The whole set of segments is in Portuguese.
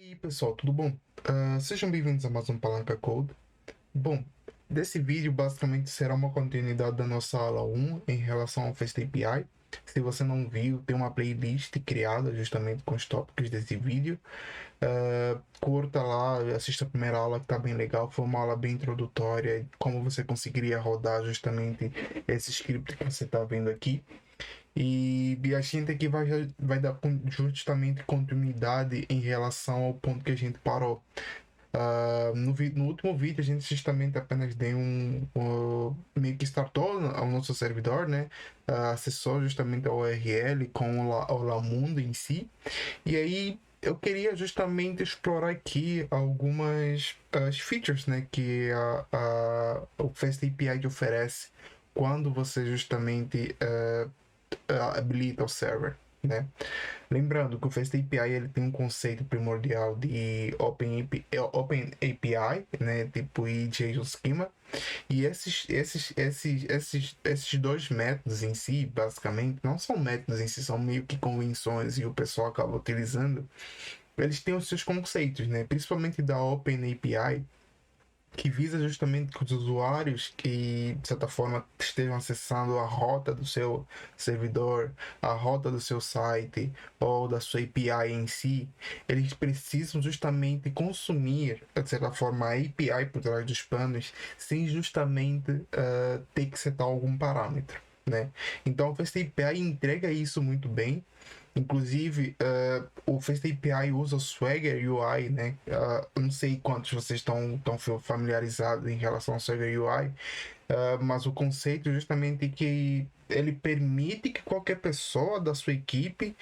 E aí, pessoal, tudo bom? Sejam bem-vindos a mais um Palanca Code. Bom, desse vídeo basicamente será uma continuidade da nossa aula 1 em relação ao Fast API. Se você não viu, tem uma playlist criada justamente com os tópicos desse vídeo. Curta lá, assista a primeira aula que está bem legal. Foi uma aula bem introdutória de como você conseguiria rodar justamente esse script que você está vendo aqui. E a gente aqui vai dar justamente continuidade em relação ao ponto que a gente parou. No último vídeo a gente justamente apenas deu meio que startou ao nosso servidor, né? Acessou justamente a URL com o Lamundo em si. E aí eu queria justamente explorar aqui algumas as features, né, que o Fast API te oferece quando você justamente habilita o server, né? Lembrando que o Fast API ele tem um conceito primordial de Open API, né? Tipo JSON Schema. E esses dois métodos em si, basicamente, não são métodos em si, são meio que convenções e o pessoal acaba utilizando. Eles têm os seus conceitos, né? Principalmente da Open API, que visa justamente que os usuários que, de certa forma, estejam acessando a rota do seu servidor, a rota do seu site ou da sua API em si, eles precisam justamente consumir, de certa forma, a API por trás dos panos, sem justamente ter que setar algum parâmetro, né? Então, o Fast API entrega isso muito bem. Inclusive, o Fast API usa o Swagger UI, né? Não sei quantos vocês estão familiarizados em relação ao Swagger UI, mas o conceito justamente é que ele permite que qualquer pessoa da sua equipe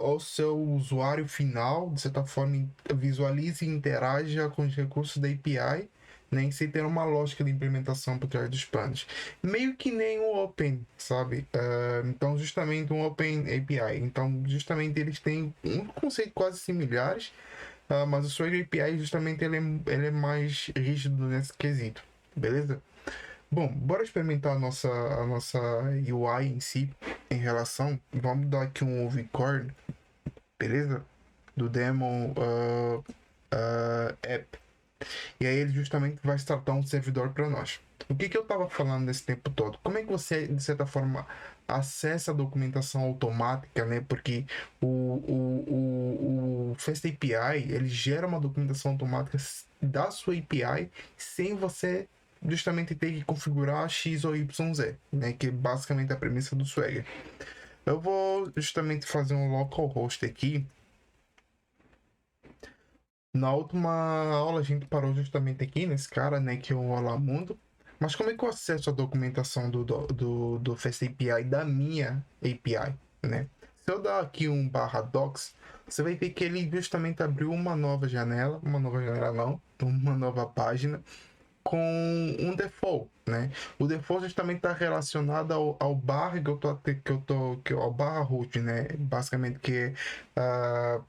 ou seu usuário final, de certa forma, visualize e interaja com os recursos da API, nem sem ter uma lógica de implementação por trás dos panos. Meio que nem o Open, sabe? Então, justamente um Open API. Então, justamente eles têm um conceito quase similares, mas o Swagger API, justamente, ele é mais rígido nesse quesito, beleza? Bom, bora experimentar a nossa UI em si, em relação. Vamos dar aqui um record, beleza? Do demo app. E aí ele justamente vai startar um servidor para nós. O que eu estava falando nesse tempo todo? Como é que você, de certa forma, acessa a documentação automática, né? Porque o Fast API, ele gera uma documentação automática da sua API sem você justamente ter que configurar X ou YZ, né? Que é basicamente a premissa do Swagger. Eu vou justamente fazer um localhost aqui. Na última aula a gente parou justamente aqui nesse cara, né, que é o Olamundo. Mas como é que eu acesso a documentação do Fast API da minha API, né? Se eu dar aqui um barra docs, você vai ver que ele justamente abriu uma nova janela não, uma nova página com um default, né? O default justamente está relacionado ao barra ao barra root, né? Basicamente que é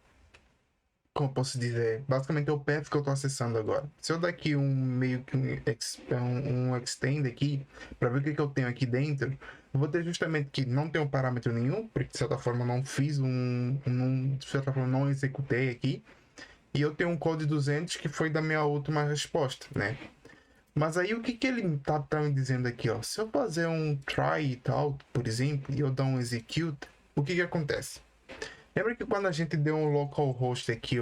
como eu posso dizer, basicamente é o path que eu estou acessando agora. Se eu dar aqui meio que um extend aqui, para ver o que eu tenho aqui dentro, eu vou ter justamente que não tem um parâmetro nenhum, porque de certa forma não fiz de certa forma não executei aqui, e eu tenho um code 200 que foi da minha última resposta, né? Mas aí o que ele tá me dizendo aqui, ó? Se eu fazer um try e tal, por exemplo, e eu dar um execute, o que acontece? Lembra que quando a gente deu um localhost aqui,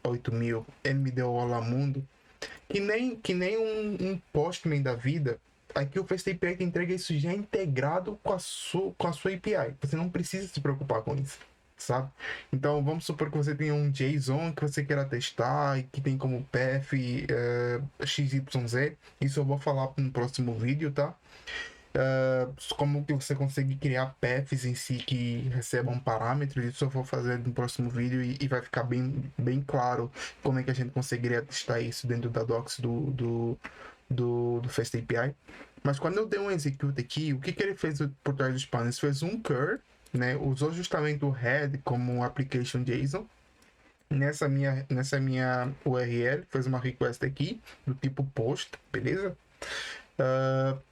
8000, ele me deu o Olamundo, que nem um Postman da vida, aqui o Fast API entrega isso já integrado com a sua API. Você não precisa se preocupar com isso, sabe? Então vamos supor que você tenha um JSON que você queira testar e que tem como path XYZ. Isso eu vou falar no próximo vídeo, tá? Como que você consegue criar paths em si que recebam parâmetros, isso eu vou fazer no próximo vídeo e vai ficar bem claro como é que a gente conseguiria testar isso dentro da docs do Fast API. Mas quando eu dei um execute aqui, o que ele fez por trás dos panos? Fez um cur, né? Usou justamente o head como um application JSON. Nessa minha URL, fez uma request aqui do tipo post, beleza?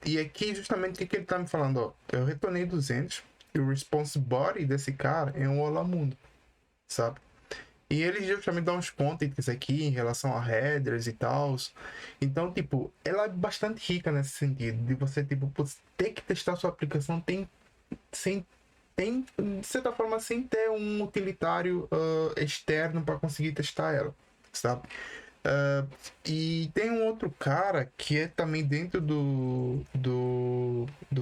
E aqui justamente o que ele tá me falando, ó, eu retornei 200 e o response body desse cara é um Olá Mundo, sabe? E ele justamente dá uns contents aqui em relação a headers e tal. Então, tipo, ela é bastante rica nesse sentido. De você, tipo, putz, ter que testar sua aplicação sem, de certa forma, sem ter um utilitário externo para conseguir testar ela, sabe? Uh, e tem um outro cara que é também dentro do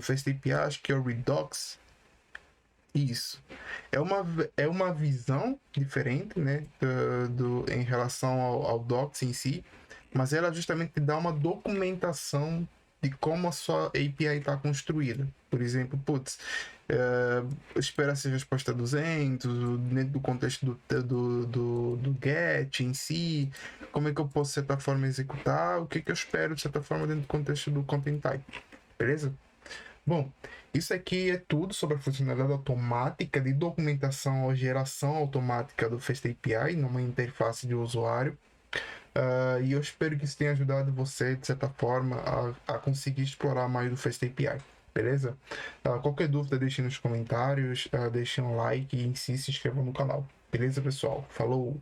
FastAPI, acho que é o Redux. Isso. É uma visão diferente, né, em relação ao Docs em si, mas ela justamente dá uma documentação de como a sua API está construída. Por exemplo, putz, espera-se resposta 200, dentro do contexto do GET em si, como é que eu posso, de certa forma, executar, o que, que eu espero, de certa forma, dentro do contexto do Content Type. Beleza? Bom, isso aqui é tudo sobre a funcionalidade automática de documentação ou geração automática do FastAPI numa interface de usuário. E eu espero que isso tenha ajudado você, de certa forma, a conseguir explorar mais do FastAPI. Beleza? Qualquer dúvida, deixe nos comentários, deixe um like e se inscreva no canal. Beleza, pessoal? Falou!